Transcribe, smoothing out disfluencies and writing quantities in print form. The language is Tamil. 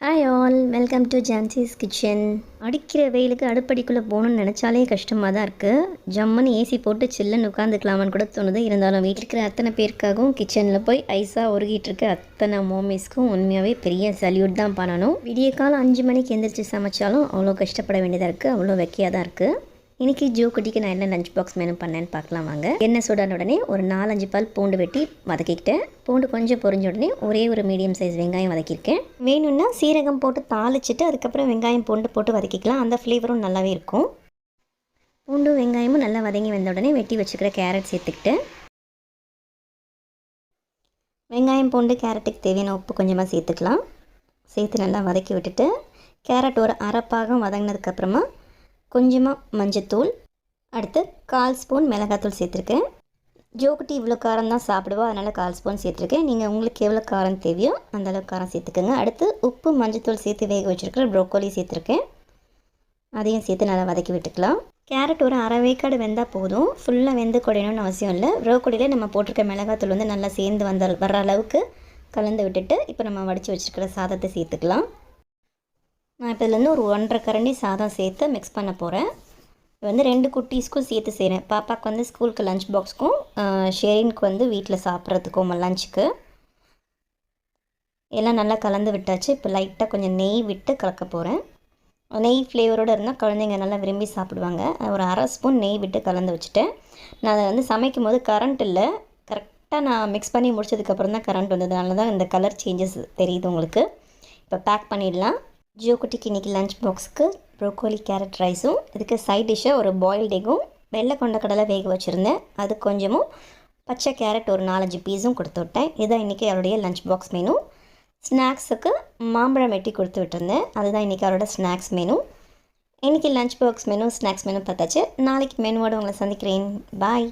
Hi all, welcome to Jancy's kitchen. அடிக்கிற வெயிலுக்கு அடுப்படிக்குள்ளே போகணுன்னு நினச்சாலே கஷ்டமாக தான் இருக்குது. ஜம்முன்னு ஏசி போட்டு சில்லுன்னு உட்காந்துக்கலாமான்னு கூட தோணுது. இருந்தாலும் வீட்டில் இருக்கிற அத்தனை பேருக்காகவும் கிச்சனில் போய் ஐஸாக உருகிட்டு இருக்க அத்தனை மோமிஸ்க்கும் உண்மையாகவே பெரிய சல்யூட் தான் பண்ணணும். விடிய காலம் 5 மணிக்கு எந்திரிச்சு சமைச்சாலும் அவ்வளோ கஷ்டப்பட வேண்டியதாக இருக்குது, அவ்வளோ வெக்கையாக தான் இருக்குது. இன்றைக்கி ஜோ குட்டிக்கு நான் என்ன லஞ்ச் பாக்ஸ் மெனு பண்ணேன்னு பார்க்கலாம் வாங்க. எண்ணெய் சூடான உடனே ஒரு 4-5 பல் பூண்டு வெட்டி வதக்கிக்கிட்டேன். பூண்டு கொஞ்சம் பொரிஞ்ச உடனே ஒரே ஒரு மீடியம் சைஸ் வெங்காயம் வதக்கியிருக்கேன். வேணும்னா சீரகம் போட்டு தாளிச்சிட்டு அதுக்கப்புறம் வெங்காயம் பூண்டு போட்டு வதக்கிக்கலாம், அந்த ஃப்ளேவரும் நல்லாவே இருக்கும். பூண்டு வெங்காயமும் நல்லா வதங்கி வந்த உடனே வெட்டி வச்சுக்கிற கேரட் சேர்த்துக்கிட்டேன். வெங்காயம் பூண்டு கேரட்டுக்கு தேவையான உப்பு கொஞ்சமாக சேர்த்துக்கலாம். சேர்த்து நல்லா வதக்கி விட்டுட்டு கேரட் ஒரு அரைப்பாகம் வதங்கினதுக்கப்புறமா கொஞ்சமாக மஞ்சத்தூள், அடுத்து 1/4 ஸ்பூன் மிளகாத்தூள் சேர்த்துருக்கேன். ஜோக்குட்டி இவ்வளோ காரம் தான் சாப்பிடுவா, அதனால் 1/4 ஸ்பூன் சேர்த்துருக்கேன். நீங்கள் உங்களுக்கு எவ்வளோ காரம் தேவையோ அந்தளவுக்கு காரம் சேர்த்துக்கோங்க. அடுத்து உப்பு மஞ்சத்தூள் சேர்த்து வேக வச்சுருக்கிற ப்ரோக்கோலி சேர்த்துருக்கேன். அதையும் சேர்த்து நல்லா வதக்கி விட்டுக்கலாம். கேரட் ஒரு அரை வேக்காடு வெந்தால் போதும், ஃபுல்லாக வெந்து குடையணும்னு அவசியம் இல்லை. ப்ரோக்கோலியில் நம்ம போட்டிருக்க மிளகாத்தூள் வந்து நல்லா சேர்ந்து வர்ற அளவுக்கு கலந்து விட்டுட்டு இப்போ நம்ம வடித்து வச்சுருக்கிற சாதத்தை சேர்த்துக்கலாம். நான் இப்போ இதுலேருந்து ஒரு 1.5 கரண்டி சாதம் சேர்த்து மிக்ஸ் பண்ண போகிறேன். இது வந்து 2 குட்டீஸ்க்கும் சேர்த்து செய்கிறேன். பாப்பாவுக்கு வந்து ஸ்கூலுக்கு லஞ்ச் பாக்ஸ்க்கும், ஷேரினுக்கு வந்து வீட்டில் சாப்பிட்றதுக்கும் லஞ்சுக்கு. எல்லாம் நல்லா கலந்து விட்டாச்சு. இப்போ லைட்டாக கொஞ்சம் நெய் விட்டு கலக்க போகிறேன். நெய் ஃப்ளேவரோடு இருந்தால் குழந்தைங்க நல்லா விரும்பி சாப்பிடுவாங்க. ஒரு அரை ஸ்பூன் நெய் விட்டு கலந்து வச்சுட்டேன். நான் அதை வந்து சமைக்கும் போது கரண்ட் இல்லை, கரெக்டாக நான் மிக்ஸ் பண்ணி முடிச்சதுக்கப்புறம் தான் கரண்ட் வந்ததுனால தான் இந்த கலர் சேஞ்சஸ் தெரியுது உங்களுக்கு. இப்போ பேக் பண்ணிடலாம். ஜியோ குட்டிக்கு இன்றைக்கி லஞ்ச் பாக்ஸுக்கு ப்ரோக்கோலி கேரட் ரைஸும், இதுக்கு சைட் டிஷ்ஷாக ஒரு பாயில்டு எக்கும் வெள்ளை கொண்ட கடலை வேக வச்சுருந்தேன், அது கொஞ்சமும் பச்சை கேரட் ஒரு 4-5 பீஸும் கொடுத்து விட்டேன். இதுதான் இன்றைக்கி அவருடைய லஞ்ச் பாக்ஸ் மெனு. ஸ்நாக்ஸுக்கு மாம்பழம் வெட்டி கொடுத்து விட்டுருந்தேன், அதுதான் இன்றைக்கி அவரோட ஸ்நாக்ஸ் மெனு. இன்றைக்கி lunch box menu snacks menu பார்த்தாச்சு. நாளைக்கு மெனுவோடு உங்களை சந்திக்கிறேன். பாய்.